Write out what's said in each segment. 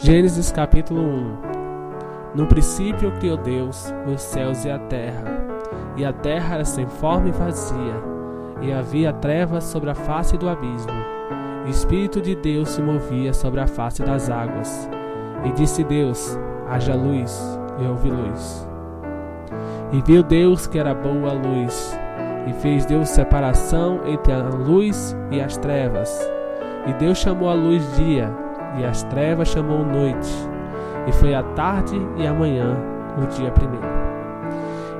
Gênesis capítulo 1. No princípio criou Deus os céus e a terra era sem forma e vazia, e havia trevas sobre a face do abismo. O Espírito de Deus se movia sobre a face das águas. E disse Deus: haja luz, e houve luz. E viu Deus que era boa a luz, e fez Deus separação entre a luz e as trevas. E Deus chamou a luz dia, e as trevas chamou noite. E foi a tarde e a manhã, o dia primeiro.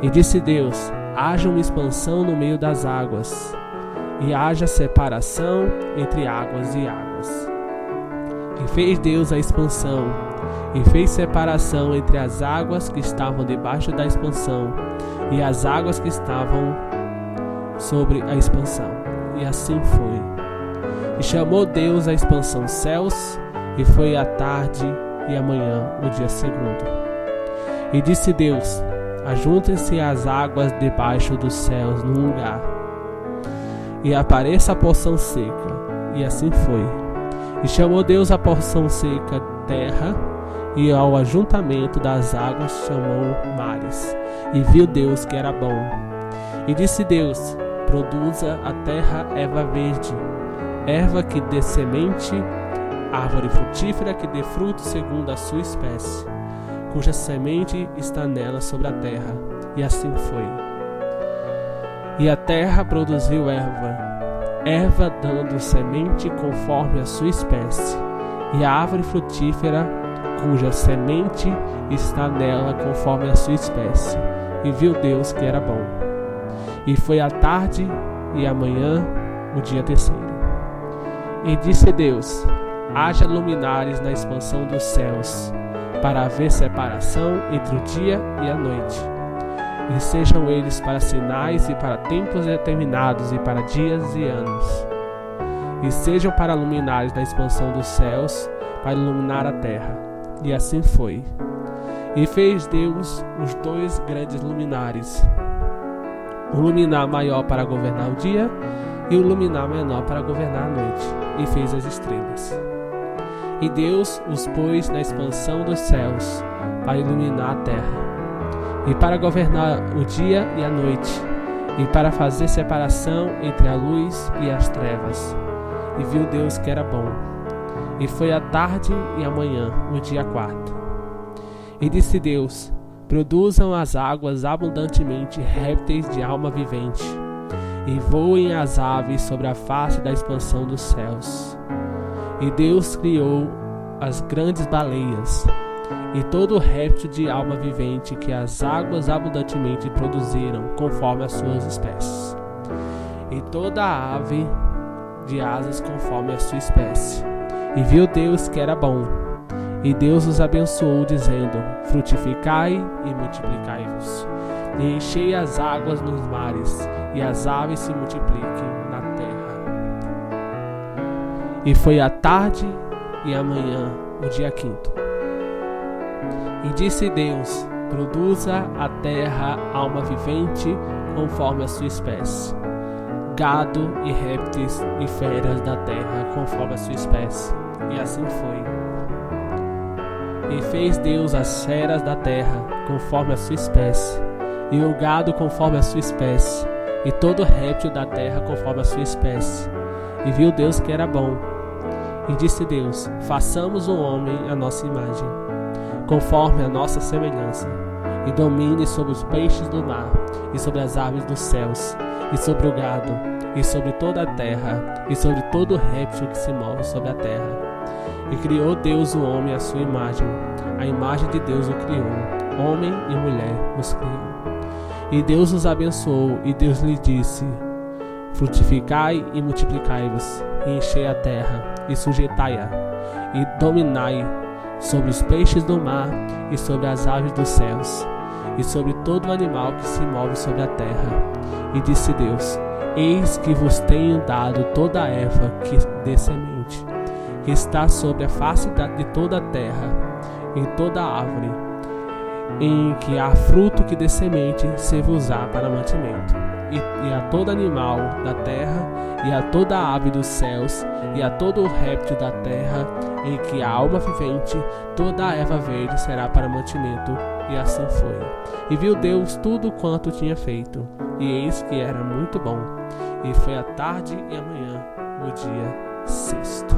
E disse Deus: haja uma expansão no meio das águas, e haja separação entre águas e águas. E fez Deus a expansão, e fez separação entre as águas que estavam debaixo da expansão, e as águas que estavam sobre a expansão. E assim foi. E chamou Deus a expansão céus, e foi a tarde e a manhã, o dia segundo. E disse Deus: ajuntem-se as águas debaixo dos céus num lugar, e apareça a porção seca. E assim foi. E chamou Deus a porção seca terra, e ao ajuntamento das águas chamou mares. E viu Deus que era bom. E disse Deus: produza a terra erva verde, erva que dê semente, árvore frutífera que dê fruto segundo a sua espécie, cuja semente está nela sobre a terra. E assim foi. E a terra produziu erva dando semente conforme a sua espécie, e a árvore frutífera cuja semente está nela conforme a sua espécie. E viu Deus que era bom. E foi a tarde e a manhã, o dia terceiro. E disse Deus: haja luminares na expansão dos céus, para haver separação entre o dia e a noite. E sejam eles para sinais e para tempos determinados e para dias e anos. E sejam para luminares na expansão dos céus, para iluminar a terra. E assim foi. E fez Deus os dois grandes luminares, o luminar maior para governar o dia, e o luminar menor para governar a noite. E fez as estrelas. E Deus os pôs na expansão dos céus, para iluminar a terra, e para governar o dia e a noite, e para fazer separação entre a luz e as trevas. E viu Deus que era bom. E foi a tarde e a manhã, o dia quarto. E disse Deus: produzam as águas abundantemente répteis de alma vivente, e voem as aves sobre a face da expansão dos céus. E Deus criou as grandes baleias, e todo réptil de alma vivente que as águas abundantemente produziram, conforme as suas espécies, e toda ave de asas conforme a sua espécie. E viu Deus que era bom. E Deus os abençoou, dizendo: frutificai e multiplicai-vos, e enchei as águas nos mares, e as aves se multipliquem na terra. E foi a tarde e a manhã, o dia quinto. E disse Deus: produza a terra alma vivente conforme a sua espécie, gado e répteis e feras da terra conforme a sua espécie. E assim foi. E fez Deus as feras da terra conforme a sua espécie, e o gado conforme a sua espécie, e todo réptil da terra conforme a sua espécie. E viu Deus que era bom. E disse Deus: façamos o homem à nossa imagem, conforme a nossa semelhança, e domine sobre os peixes do mar, e sobre as aves dos céus, e sobre o gado, e sobre toda a terra, e sobre todo réptil que se move sobre a terra. E criou Deus o homem à sua imagem, a imagem de Deus o criou, homem e mulher os criou. E Deus os abençoou, e Deus lhe disse: frutificai e multiplicai-vos, e enchei a terra, e sujeitai-a, e dominai sobre os peixes do mar, e sobre as aves dos céus, e sobre todo animal que se move sobre a terra. E disse Deus: eis que vos tenho dado toda a erva que dê semente, que está sobre a face de toda a terra, em toda a árvore em que há fruto que dê semente, se vos há para mantimento, e a todo animal da terra, e a toda ave dos céus, e a todo réptil da terra, em que a alma vivente, toda a erva verde será para mantimento. E assim foi. E viu Deus tudo quanto tinha feito, e eis que era muito bom. E foi a tarde e a manhã, o dia sexto.